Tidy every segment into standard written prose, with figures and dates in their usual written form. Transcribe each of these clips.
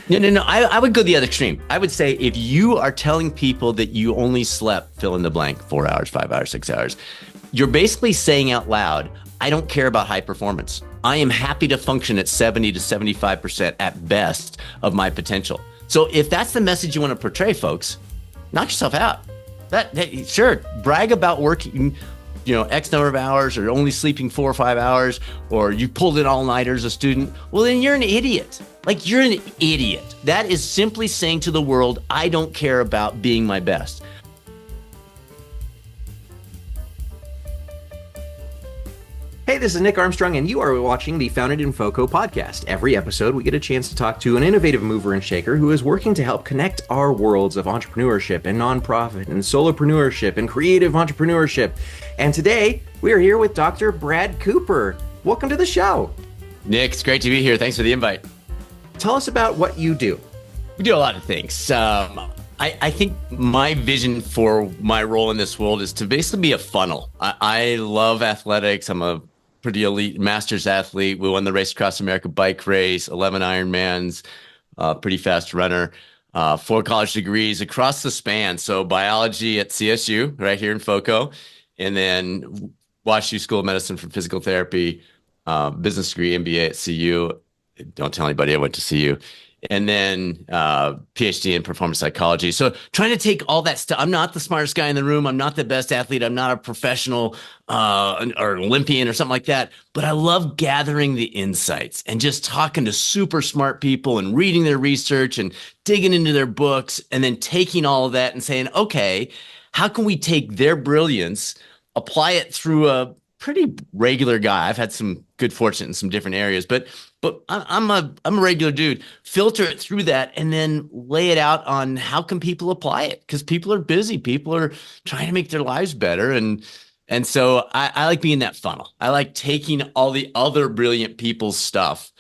No. I would go the other extreme. I would say if you are telling people that you only slept, fill in the blank, 4 hours, 5 hours, 6 hours, you're basically saying out loud, I don't care about high performance. I am happy to function at 70 to 75% at best of my potential. So if that's the message you want to portray, folks, knock yourself out. Sure, brag about working, X number of hours, or only sleeping 4 or 5 hours, or you pulled in all-nighters as a student. Well, then you're an idiot. Like, you're an idiot. That is simply saying to the world, I don't care about being my best. Hey, this is Nick Armstrong, and you are watching the Founded in FoCo podcast. Every episode, we get a chance to talk to an innovative mover and shaker who is working to help connect our worlds of entrepreneurship and nonprofit and solopreneurship and creative entrepreneurship. And today, we are here with Dr. Brad Cooper. Welcome to the show. Nick, it's great to be here. Thanks for the invite. Tell us about what you do. We do a lot of things. I think my vision for my role in this world is to basically be a funnel. I love athletics. I'm a pretty elite masters athlete. We won the Race Across America bike race, 11 Ironmans, pretty fast runner, 4 college degrees across the span. So biology at CSU, right here in FoCo, and then WashU School of Medicine for physical therapy, business degree, MBA at CU. Don't tell anybody I went to CU. And then PhD in performance psychology. So trying to take all that stuff. I'm not the smartest guy in the room. I'm not the best athlete. I'm not a professional or Olympian or something like that. But I love gathering the insights and just talking to super smart people and reading their research and digging into their books and then taking all of that and saying, okay, how can we take their brilliance, apply it through a pretty regular guy. I've had some good fortune in some different areas, but I'm a regular dude. Filter it through that and then lay it out on how can people apply it, because people are busy. People are trying to make their lives better, and so I like being that funnel. I like taking all the other brilliant people's stuff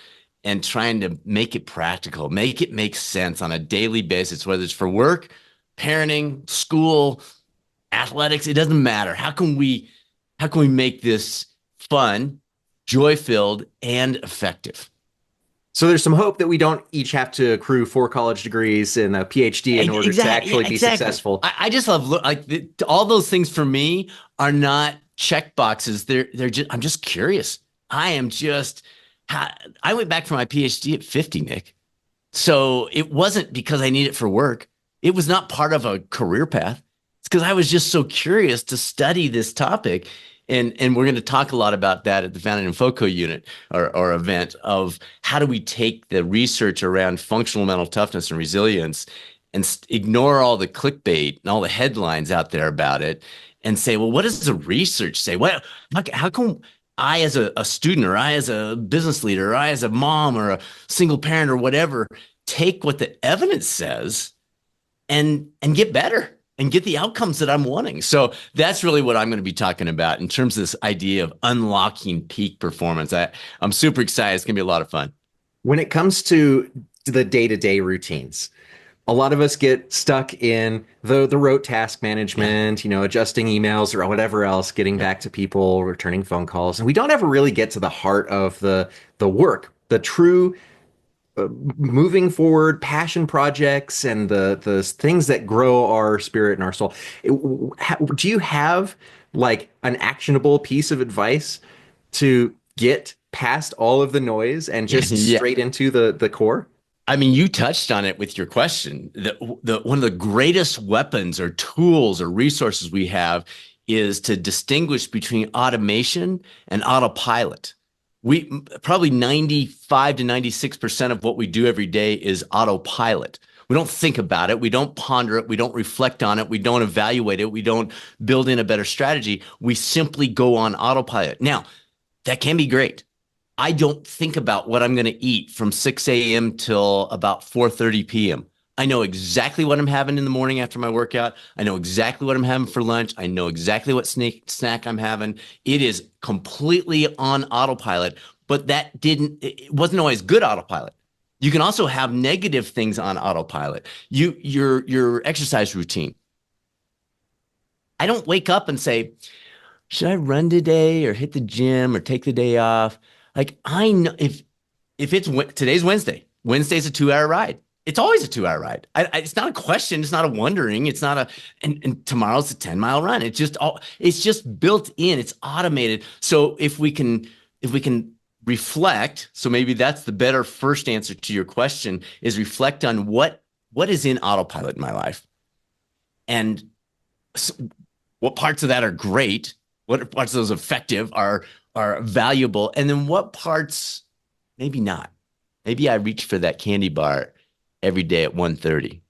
and trying to make it practical, make it make sense on a daily basis, whether it's for work, parenting, school, athletics. It doesn't matter. How can we make this fun, joy-filled, and effective? So there's some hope that we don't each have to accrue 4 college degrees and a PhD in order to actually be successful. I just love all those things. For me are not check boxes. They're just, I'm just curious. I went back for my PhD at 50, Nick. So it wasn't because I need it for work. It was not part of a career path. It's because I was just so curious to study this topic. And we're going to talk a lot about that at the Founded in FoCo unit or event of how do we take the research around functional mental toughness and resilience and ignore all the clickbait and all the headlines out there about it and say, well, what does the research say? How can I as a student, or I as a business leader, or I as a mom or a single parent or whatever, take what the evidence says and get better and get the outcomes that I'm wanting? So that's really what I'm going to be talking about in terms of this idea of unlocking peak performance. I'm super excited. It's going to be a lot of fun. When it comes to the day-to-day routines, a lot of us get stuck in the rote task management, adjusting emails or whatever else, getting back to people, returning phone calls. And we don't ever really get to the heart of the work, the true moving forward passion projects and the things that grow our spirit and our soul. Do you have like an actionable piece of advice to get past all of the noise and just straight into the core? I mean, you touched on it with your question. One of the greatest weapons or tools or resources we have is to distinguish between automation and autopilot. We probably 95 to 96% of what we do every day is autopilot. We don't think about it. We don't ponder it. We don't reflect on it. We don't evaluate it. We don't build in a better strategy. We simply go on autopilot. Now, that can be great. I don't think about what I'm going to eat from 6 a.m. till about 4:30 p.m. I know exactly what I'm having in the morning after my workout. I know exactly what I'm having for lunch. I know exactly what snack I'm having. It is completely on autopilot, but it wasn't always good autopilot. You can also have negative things on autopilot. Your exercise routine. I don't wake up and say, should I run today or hit the gym or take the day off? Like, I know if it's today's Wednesday. Wednesday's a 2-hour ride. it's always a 2 hour ride. It's not a question. It's not a wondering. It's not a, and tomorrow's a 10-mile run. It's just built in. It's automated. So if we can reflect, so maybe that's the better first answer to your question is reflect on what is in autopilot in my life. And so what parts of that are great? What parts of those effective are valuable? And then what parts maybe not? Maybe I reach for that candy bar every day at 1:30,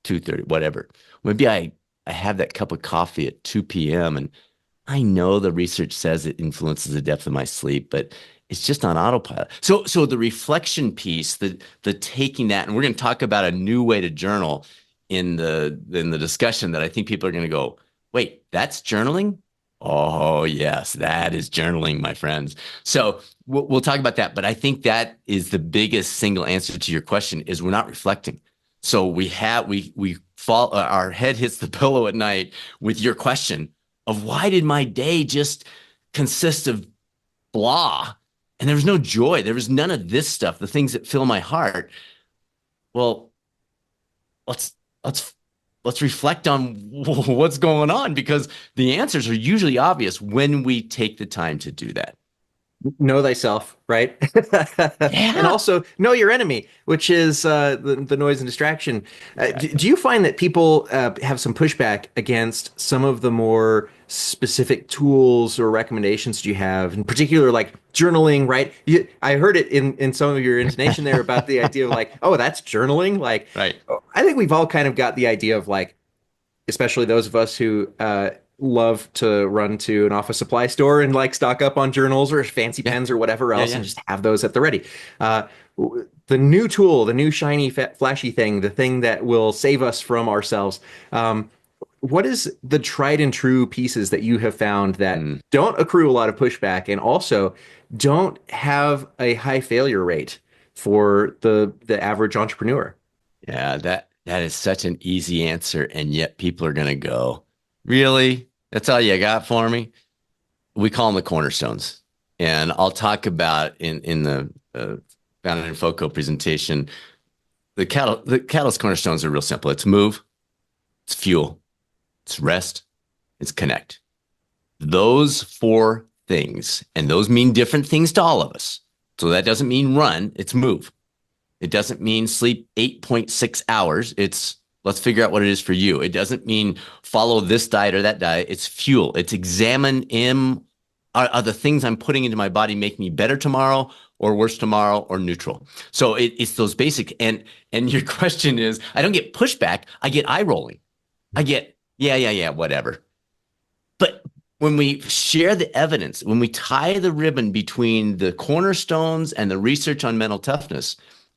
2:30, whatever. Maybe I have that cup of coffee at 2 p.m. and I know the research says it influences the depth of my sleep, but it's just on autopilot. So the reflection piece, the taking that, and we're going to talk about a new way to journal in the discussion that I think people are going to go, wait, that's journaling? Oh, yes, that is journaling, my friends. So we'll talk about that. But I think that is the biggest single answer to your question is we're not reflecting. So we fall, our head hits the pillow at night with your question of why did my day just consist of blah? And there was no joy. There was none of this stuff, the things that fill my heart. Well, let's reflect on what's going on because the answers are usually obvious when we take the time to do that. Know thyself, right? And Yeah. also know your enemy, which is the noise and distraction. Do you find that people have some pushback against some of the more specific tools or recommendations you have, in particular, like journaling, right? I heard it in some of your intonation there about the idea of like, oh, that's journaling. Like, Right. I think we've all kind of got the idea of like, especially those of us who love to run to an office supply store and like stock up on journals or fancy Yeah. pens or whatever else Yeah. and just have those at the ready. Uh, the new tool, the new shiny, flashy thing, the thing that will save us from ourselves. What is the tried and true pieces that you have found that Mm. don't accrue a lot of pushback and also don't have a high failure rate for the average entrepreneur? Yeah, that is such an easy answer, and yet people are gonna go, really? That's all you got for me? We call them the cornerstones, and I'll talk about in the founded in FoCo presentation. The catalyst cornerstones are real simple. It's move, it's fuel, it's rest, it's connect. Those four things, and those mean different things to all of us. So that doesn't mean run, it's move. It doesn't mean sleep 8.6 hours. It's let's figure out what it is for you. It doesn't mean follow this diet or that diet. It's fuel. It's examine are the things I'm putting into my body make me better tomorrow or worse tomorrow or neutral. So it's those basic and your question is, I don't get pushback. I get eye rolling. I get, yeah, whatever. But when we share the evidence, when we tie the ribbon between the cornerstones and the research on mental toughness,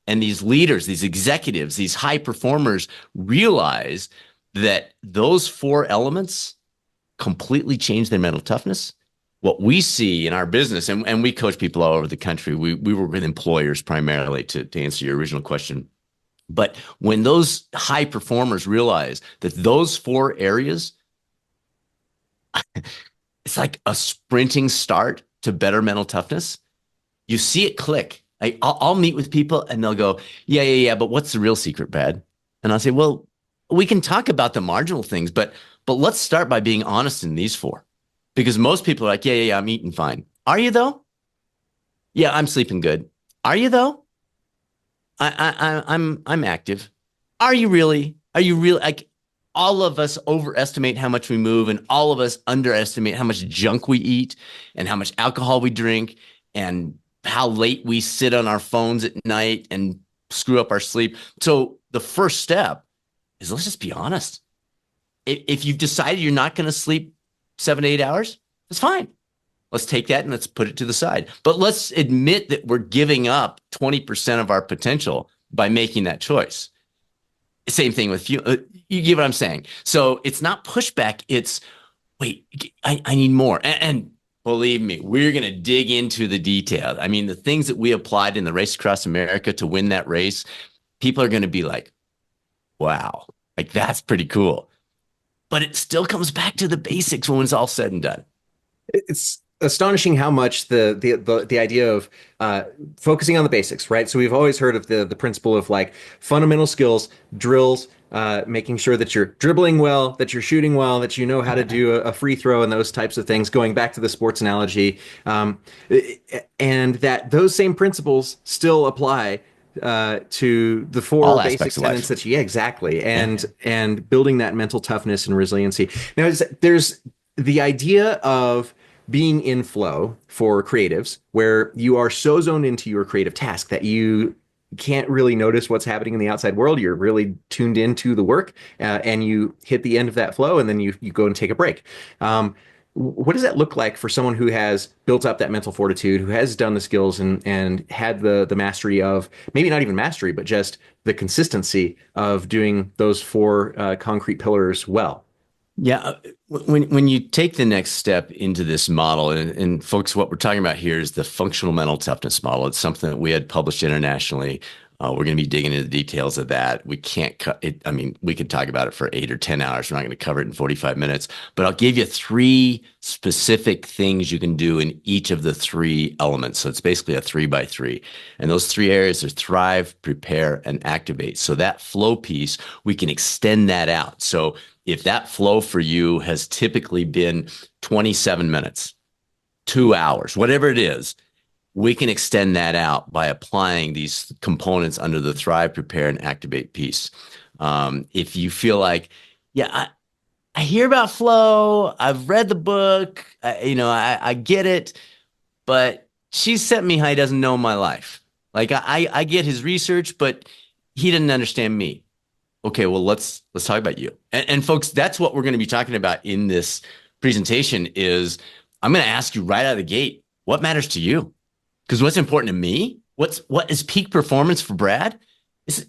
and these leaders, these executives, these high performers realize that those four elements completely change their mental toughness. What we see in our business, and we coach people all over the country, we work with employers primarily to answer your original question. But when those high performers realize that those four areas, it's like a sprinting start to better mental toughness, you see it click. I'll meet with people and they'll go, yeah, but what's the real secret, Brad? And I'll say, well, we can talk about the marginal things, but let's start by being honest in these four. Because most people are like, yeah, I'm eating fine. Are you though? Yeah, I'm sleeping good. Are you though? I'm active. Are you really? Are you really like all of us overestimate how much we move and all of us underestimate how much junk we eat and how much alcohol we drink and how late we sit on our phones at night and screw up our sleep. So the first step is let's just be honest. If you've decided you're not going to sleep 7 to 8 hours, that's fine. Let's take that and let's put it to the side. But let's admit that we're giving up 20% of our potential by making that choice. Same thing with you. You get what I'm saying? So it's not pushback. It's, wait, I need more. And believe me, we're going to dig into the detail. I mean, the things that we applied in the race across America to win that race, people are going to be like, wow, like that's pretty cool. But it still comes back to the basics when it's all said and done. It's astonishing how much the idea of focusing on the basics, right? So we've always heard of the principle of like fundamental skills, drills, making sure that you're dribbling well, that you're shooting well, that you know how to do a free throw and those types of things. Going back to the sports analogy, and that those same principles still apply to the four All basic aspects of tenets life. that you, yeah, exactly, Yeah. and building that mental toughness and resiliency. Now, there's the idea of being in flow for creatives, where you are so zoned into your creative task that you can't really notice what's happening in the outside world. You're really tuned into the work, and you hit the end of that flow, and then you go and take a break. What does that look like for someone who has built up that mental fortitude, who has done the skills and had the mastery of, maybe not even mastery, but just the consistency of doing those four concrete pillars well? Yeah, when you take the next step into this model, and folks, what we're talking about here is the functional mental toughness model. It's something that we had published internationally. We're going to be digging into the details of that. We can't cut it. I mean, we could talk about it for 8 or 10 hours. We're not going to cover it in 45 minutes, but I'll give you three specific things you can do in each of the three elements. So it's basically a 3 by 3. And those three areas are thrive, prepare, and activate. So that flow piece, we can extend that out. So if that flow for you has typically been 27 minutes, 2 hours, whatever it is, we can extend that out by applying these components under the thrive, prepare, and activate piece. If you feel like, yeah, I hear about flow, I've read the book, I get it, but she sent me how he doesn't know my life. Like I get his research, but he didn't understand me. Okay, well, let's talk about you. And folks, that's what we're going to be talking about in this presentation is I'm going to ask you right out of the gate, what matters to you? Because what's important to me, what is peak performance for Brad?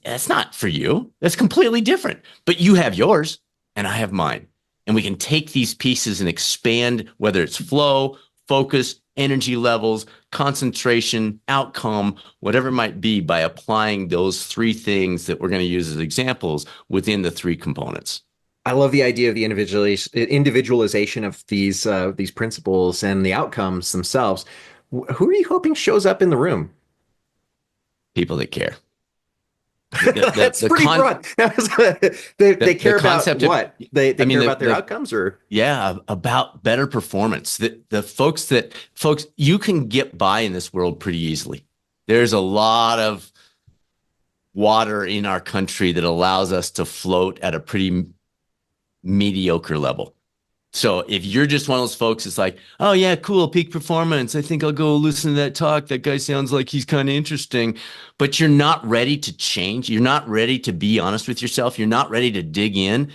That's not for you. That's completely different. But you have yours and I have mine. And we can take these pieces and expand, whether it's flow, focus, energy levels, concentration, outcome, whatever it might be, by applying those three things that we're going to use as examples within the three components. I love the idea of the individualization of these principles and the outcomes themselves. Who are you hoping shows up in the room? People that care. That's pretty broad. They care about what? They care about their outcomes, or yeah, about better performance. The folks you can get by in this world pretty easily. There's a lot of water in our country that allows us to float at a pretty mediocre level. So if you're just one of those folks, it's like, oh yeah, cool, peak performance. I think I'll go listen to that talk. That guy sounds like he's kind of interesting, but you're not ready to change. You're not ready to be honest with yourself. You're not ready to dig in.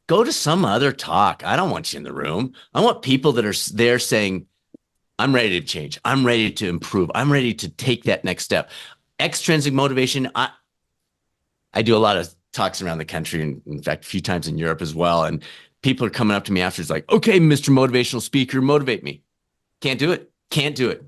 Go to some other talk. I don't want you in the room. I want people that are there saying, I'm ready to change. I'm ready to improve. I'm ready to take that next step. Extrinsic motivation. I do a lot of talks around the country, and in fact, a few times in Europe as well. And people are coming up to me after, it's like, okay, Mr. Motivational Speaker, motivate me. Can't do it. Can't do it.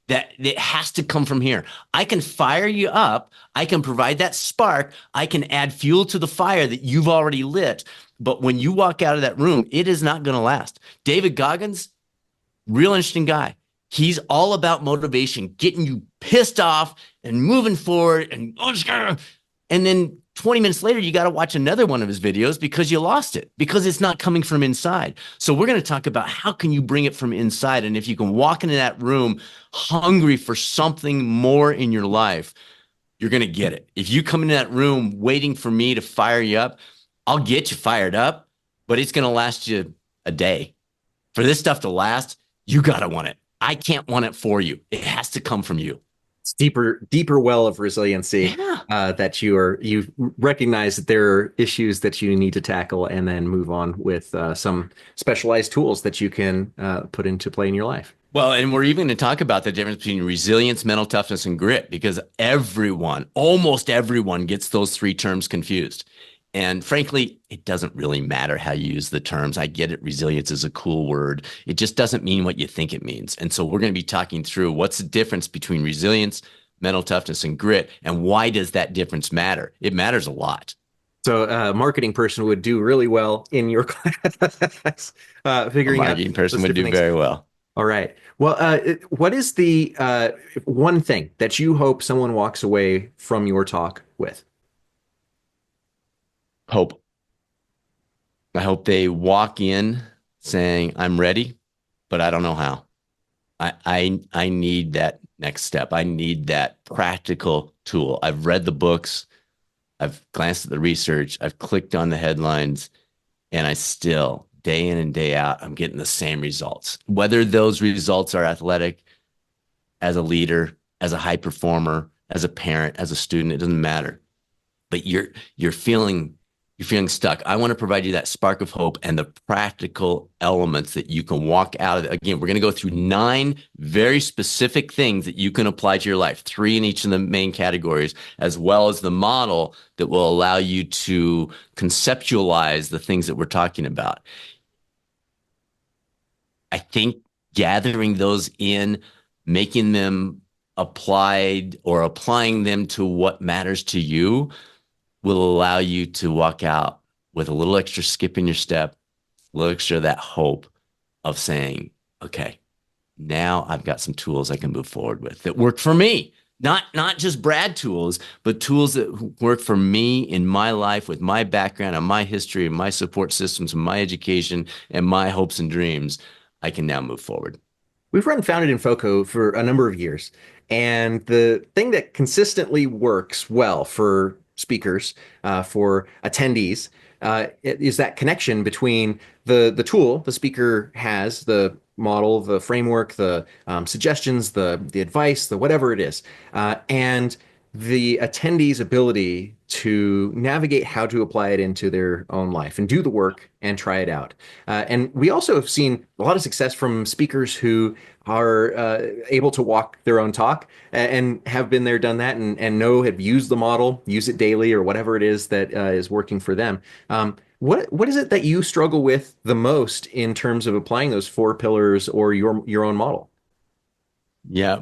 That it has to come from here. I can fire you up. I can provide that spark. I can add fuel to the fire that you've already lit. But when you walk out of that room, it is not going to last. David Goggins, real interesting guy. He's all about motivation, getting you pissed off and moving forward. And then 20 minutes later, you got to watch another one of his videos because you lost it, because it's not coming from inside. So we're going to talk about how can you bring it from inside. And if you can walk into that room hungry for something more in your life, you're going to get it. If you come into that room waiting for me to fire you up, I'll get you fired up, but it's going to last you a day. For this stuff to last, you got to want it. I can't want it for you. It has to come from you. Deeper well of resiliency, that you recognize that there are issues that you need to tackle, and then move on with some specialized tools that you can put into play in your life. Well, and we're even going to talk about the difference between resilience, mental toughness, and grit, because almost everyone gets those three terms confused. And frankly, it doesn't really matter how you use the terms. I get it. Resilience is a cool word. It just doesn't mean what you think it means. And so we're going to be talking through what's the difference between resilience, mental toughness, and grit, and why does that difference matter? It matters a lot. So a marketing person would do really well in your class, figuring out. A marketing person would do very well. All right. Well, what is the one thing that you hope someone walks away from your talk with? Hope. I hope they walk in saying, I'm ready, but I don't know how. I need that next step. I need that practical tool. I've read the books, I've glanced at the research, I've clicked on the headlines, and I still, day in and day out, I'm getting the same results. Whether those results are athletic, as a leader, as a high performer, as a parent, as a student, it doesn't matter. But you're feeling you're feeling stuck. I want to provide you that spark of hope and the practical elements that you can walk out of it. Again, we're going to go through 9 very specific things that you can apply to your life, 3 in each of the main categories, as well as the model that will allow you to conceptualize the things that we're talking about. I think gathering those in, making them applied or applying them to what matters to you will allow you to walk out with a little extra skip in your step, a little extra of that hope of saying, okay, now I've got some tools I can move forward with that work for me. Not just Brad tools, but tools that work for me in my life with my background and my history and my support systems and my education and my hopes and dreams. I can now move forward. We've run Founded in FoCo for a number of years. And the thing that consistently works well for speakers, for attendees, is that connection between the tool the speaker has, the model, the framework, the suggestions, the advice, the whatever it is, and the attendee's ability to navigate how to apply it into their own life and do the work and try it out. And we also have seen a lot of success from speakers who are able to walk their own talk and have been there, done that, and know, have used the model, use it daily or whatever it is that is working for them. What is it that you struggle with the most in terms of applying those 4 pillars or your own model? Yeah,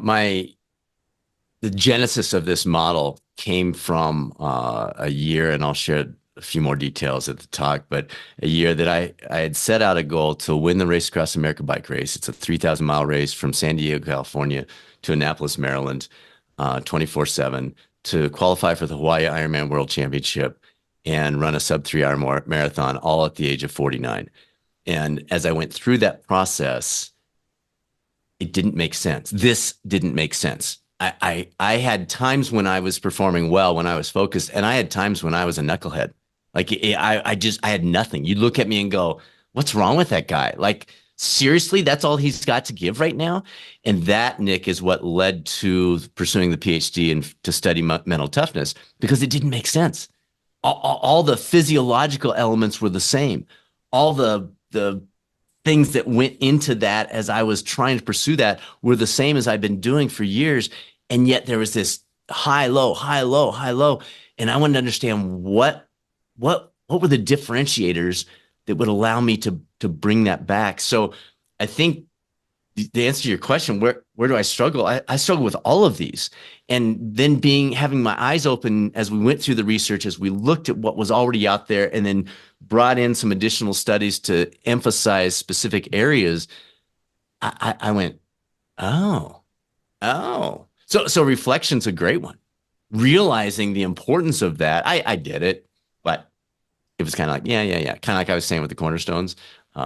the genesis of this model came from a year, and I'll share a few more details at the talk, but a year that I had set out a goal to win the Race Across America bike race. It's a 3,000-mile race from San Diego, California to Annapolis, Maryland, 24/7, to qualify for the Hawaii Ironman World Championship and run a sub-3 hour marathon, all at the age of 49. And as I went through that process, it didn't make sense. This didn't make sense. I had times when I was performing well, when I was focused, and I had times when I was a knucklehead. Like I had nothing. You'd look at me and go, "What's wrong with that guy?" Like seriously, that's all he's got to give right now. And that, Nick, is what led to pursuing the PhD and to study mental toughness, because it didn't make sense. All the physiological elements were the same. All the things that went into that as I was trying to pursue that were the same as I've been doing for years. And yet there was this high, low, high, low, high, low. And I wanted to understand what were the differentiators that would allow me to bring that back. So I think the answer to your question, where do I struggle? I struggle with all of these. And then having my eyes open as we went through the research, as we looked at what was already out there, and then brought in some additional studies to emphasize specific areas, I went, oh. So reflection's a great one. Realizing the importance of that. I did it, but it was kind of like, yeah. Kind of like I was saying with the cornerstones.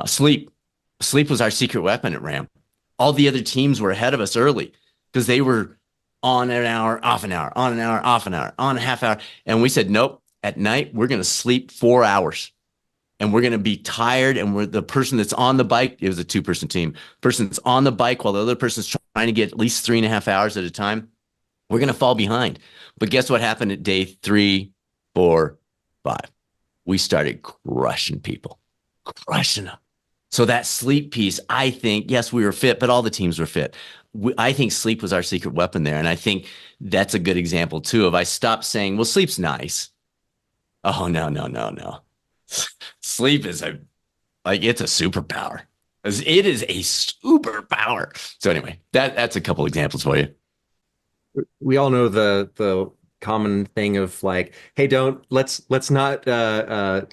Sleep. Sleep was our secret weapon at RAM. All the other teams were ahead of us early because they were on an hour, off an hour, on an hour, off an hour, on a half hour. And we said, nope, at night, we're going to sleep 4 hours and we're going to be tired. And we're the person that's on the bike. It was a 2-person team. Person that's on the bike while the other person's trying to get at least 3.5 hours at a time. We're going to fall behind. But guess what happened at day 3, 4, 5? We started crushing people, crushing them. So that sleep piece, I think, yes, we were fit, but all the teams were fit. I think sleep was our secret weapon there. And I think that's a good example, too, of I stopped saying, well, sleep's nice. Oh, no. Sleep is it's a superpower. It is a superpower. So anyway, that's a couple examples for you. We all know the common thing of like, hey, don't let's not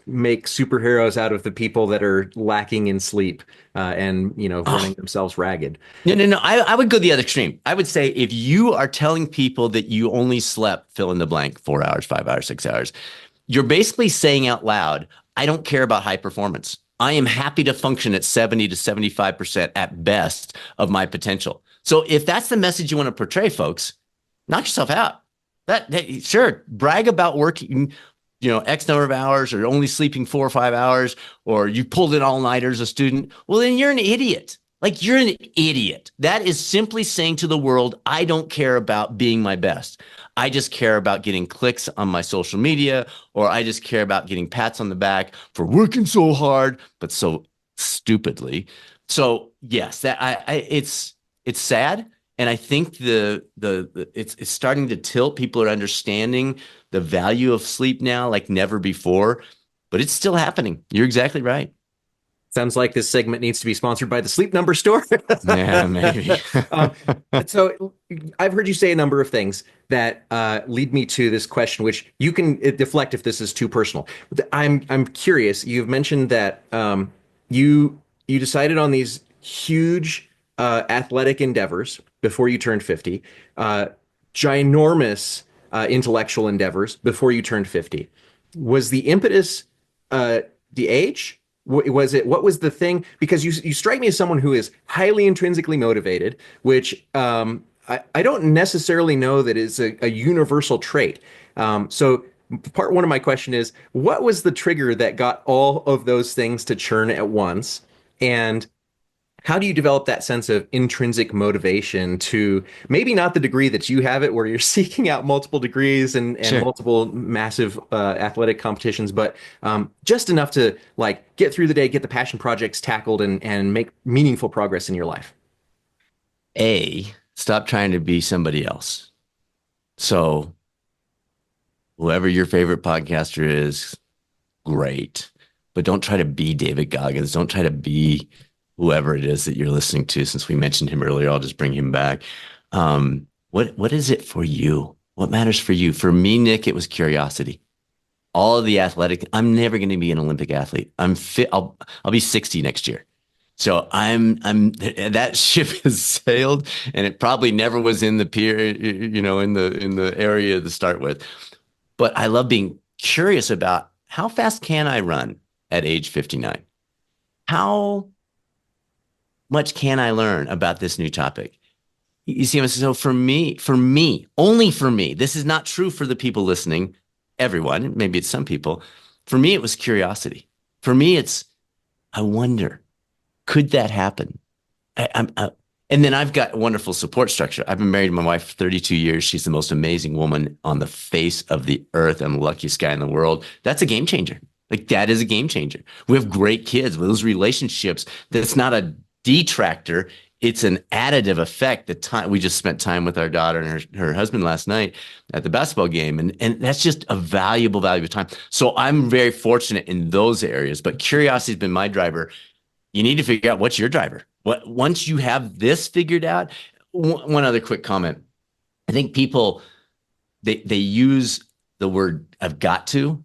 make superheroes out of the people that are lacking in sleep and running Oh, themselves ragged. no, no, no. I would go the other extreme. I would say if you are telling people that you only slept fill in the blank 4 hours, 5 hours, 6 hours, you're basically saying out loud, I don't care about high performance. I am happy to function at 70 to 75% at best of my potential. So if that's the message you want to portray, folks, knock yourself out. Sure, brag about working, X number of hours or only sleeping 4 or 5 hours, or you pulled it all nighter as a student. Well, then you're an idiot. Like you're an idiot. That is simply saying to the world, I don't care about being my best. I just care about getting clicks on my social media, or I just care about getting pats on the back for working so hard, but so stupidly. So yes, it's sad. And I think it's starting to tilt. People are understanding the value of sleep now like never before, but it's still happening. You're exactly right. Sounds like this segment needs to be sponsored by the Sleep Number Store. Yeah, maybe. um, so I've heard you say a number of things that lead me to this question, which you can deflect if this is too personal. I'm curious. You've mentioned that you decided on these huge athletic endeavors before you turned 50, ginormous intellectual endeavors before you turned 50. Was the impetus the age? Was it, what was the thing? Because you strike me as someone who is highly intrinsically motivated, which I don't necessarily know that is a universal trait. So part one of my question is, what was the trigger that got all of those things to churn at once? And how do you develop that sense of intrinsic motivation to maybe not the degree that you have it, where you're seeking out multiple degrees and Sure. multiple massive athletic competitions, but just enough to like get through the day, get the passion projects tackled, and make meaningful progress in your life? Stop trying to be somebody else. So whoever your favorite podcaster is, great. But don't try to be David Goggins. Don't try to be whoever it is that you're listening to. Since we mentioned him earlier, I'll just bring him back. What is it for you? What matters for you? For me, Nick, it was curiosity. All of the athletic. I'm never going to be an Olympic athlete. I'm fit. I'll be 60 next year. So I'm that ship has sailed, and it probably never was in the pier, in the area to start with. But I love being curious about how fast can I run at age 59? How much can I learn about this new topic? You see, so for me, only for me, this is not true for the people listening, everyone, maybe it's some people. For me, it was curiosity. For me, it's, I wonder, could that happen? And then I've got a wonderful support structure. I've been married to my wife for 32 years. She's the most amazing woman on the face of the earth. I'm the luckiest guy in the world. That's a game changer. Like that is a game changer. We have great kids with those relationships. That's not a detractor. It's an additive effect. The time we just spent time with our daughter and her husband last night at the basketball game. And that's just a valuable time. So I'm very fortunate in those areas, but curiosity has been my driver. You need to figure out what's your driver. Once you have this figured out, one other quick comment. I think people, they use the word I've got to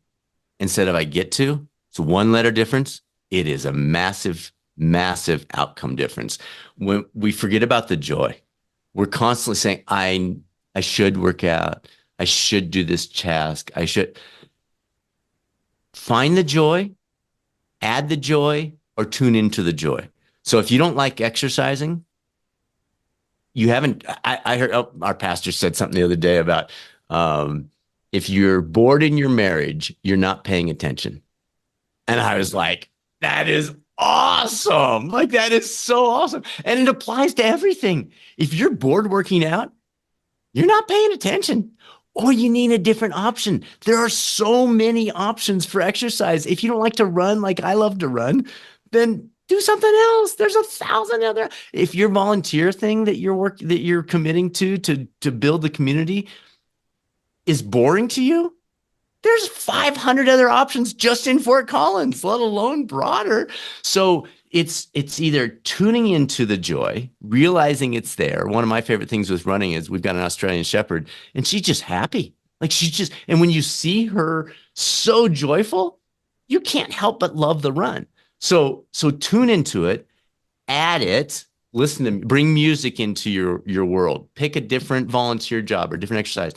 instead of I get to. It's a one letter difference. It is a massive, massive outcome difference. When we forget about the joy, we're constantly saying, I should work out. I should do this task. I should find the joy, add the joy, or tune into the joy. So if you don't like exercising, you haven't. I heard our pastor said something the other day about if you're bored in your marriage, you're not paying attention. And I was like, that is awesome. Like, that is so awesome. And it applies to everything. If you're bored working out, you're not paying attention. Or you need a different option. There are so many options for exercise. If you don't like to run like I love to run, then do something else. There's 1,000 other. If your volunteer thing that you're committing to build the community is boring to you, there's 500 other options just in Fort Collins, let alone broader. So it's either tuning into the joy, realizing it's there. One of my favorite things with running is we've got an Australian Shepherd, and she's just happy. Like she's just, and when you see her so joyful, you can't help but love the run. So tune into it, add it, listen to, bring music into your world, pick a different volunteer job or different exercise,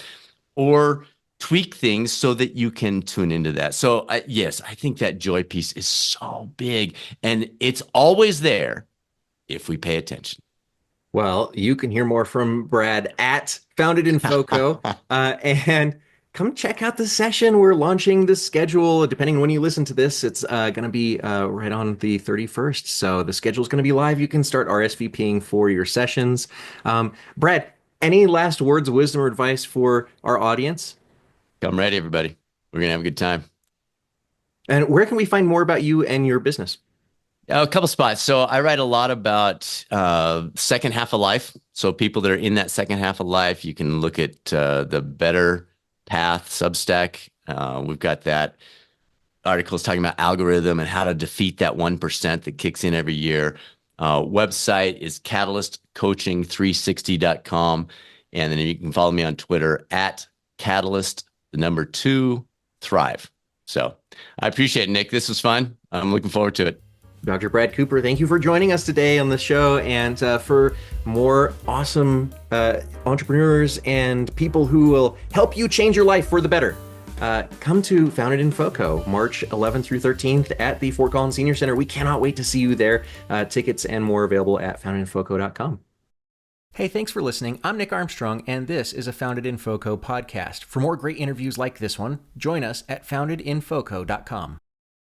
or tweak things so that you can tune into that. So yes, I think that joy piece is so big, and it's always there if we pay attention. Well, you can hear more from Brad at Founded in FoCo. And come check out the session. We're launching the schedule. Depending on when you listen to this, it's going to be right on the 31st. So the schedule is going to be live. You can start RSVPing for your sessions. Brad, any last words of wisdom or advice for our audience? Come ready, everybody. We're going to have a good time. And where can we find more about you and your business? A couple spots. So I write a lot about second half of life. So people that are in that second half of life, you can look at the Better Path Substack. We've got that articles talking about algorithm and how to defeat that 1% that kicks in every year. Website is catalystcoaching360.com. And then you can follow me on Twitter at Catalyst, the number 2, Thrive. So I appreciate it, Nick. This was fun. I'm looking forward to it. Dr. Brad Cooper, thank you for joining us today on the show. And for more awesome entrepreneurs and people who will help you change your life for the better, come to Founded in FoCo, March 11th through 13th at the Fort Collins Senior Center. We cannot wait to see you there. Tickets and more available at foundedinfoco.com. Hey, thanks for listening. I'm Nick Armstrong, and this is a Founded in FoCo podcast. For more great interviews like this one, join us at foundedinfoco.com.